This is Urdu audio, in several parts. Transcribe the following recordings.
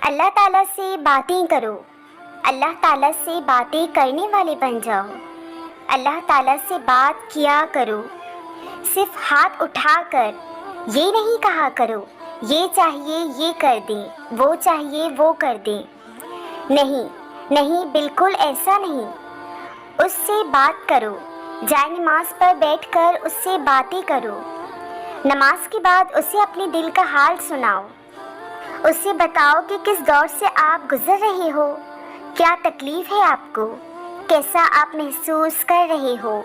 اللہ تعالیٰ سے باتیں کرو، اللہ تعالیٰ سے باتیں کرنے والے بن جاؤ۔ اللہ تعالیٰ سے بات کیا کرو، صرف ہاتھ اٹھا کر یہ نہیں کہا کرو یہ چاہیے یہ کر دیں، وہ چاہیے وہ کر دیں۔ نہیں نہیں، بالکل ایسا نہیں۔ اس سے بات کرو، جائے نماز پر بیٹھ کر اس سے باتیں کرو، نماز کے بعد اسے اپنے دل کا حال سناؤ، اسے بتاؤ کہ کس دور سے آپ گزر رہے ہو، کیا تکلیف ہے آپ کو، کیسا آپ محسوس کر رہے ہو۔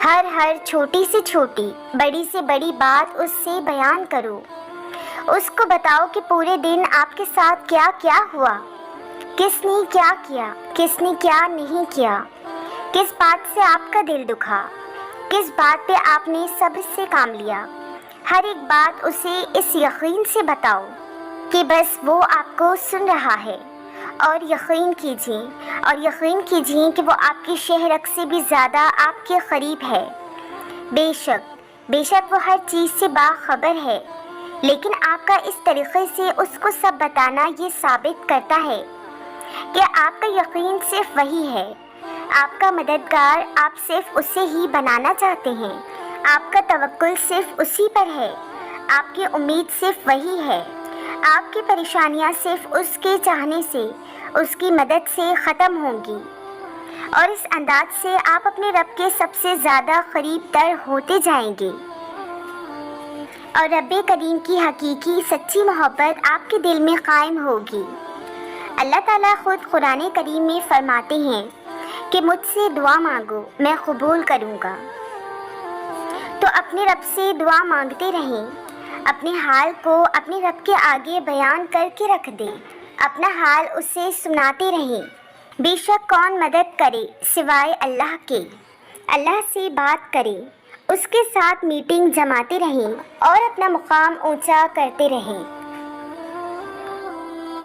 ہر چھوٹی سے چھوٹی، بڑی سے بڑی بات اس سے بیان کرو۔ اس کو بتاؤ کہ پورے دن آپ کے ساتھ کیا کیا ہوا، کس نے کیا کیا، کس نے کیا نہیں کیا، کس بات سے آپ کا دل دکھا، کس بات پہ آپ نے صبر سے کام لیا۔ ہر ایک بات اسے اس یقین سے بتاؤ کہ بس وہ آپ کو سن رہا ہے، اور یقین کیجیے کہ وہ آپ کی شہرک سے بھی زیادہ آپ کے قریب ہے۔ بے شک وہ ہر چیز سے باخبر ہے، لیکن آپ کا اس طریقے سے اس کو سب بتانا یہ ثابت کرتا ہے کہ آپ کا یقین صرف وہی ہے، آپ کا مددگار آپ صرف اسے ہی بنانا چاہتے ہیں، آپ کا توکل صرف اسی پر ہے، آپ کی امید صرف وہی ہے، آپ کی پریشانیاں صرف اس کے چاہنے سے، اس کی مدد سے ختم ہوں گی، اور اس انداز سے آپ اپنے رب کے سب سے زیادہ قریب تر ہوتے جائیں گے، اور رب کریم کی حقیقی سچی محبت آپ کے دل میں قائم ہوگی۔ اللہ تعالیٰ خود قرآن کریم میں فرماتے ہیں کہ مجھ سے دعا مانگو میں قبول کروں گا۔ تو اپنے رب سے دعا مانگتے رہیں، اپنے حال کو اپنے رب کے آگے بیان کر کے رکھ دیں، اپنا حال اسے سناتے رہیں۔ بے شک کون مدد کرے سوائے اللہ کے، اللہ سے بات کریں، اس کے ساتھ میٹنگ جماتے رہیں اور اپنا مقام اونچا کرتے رہیں۔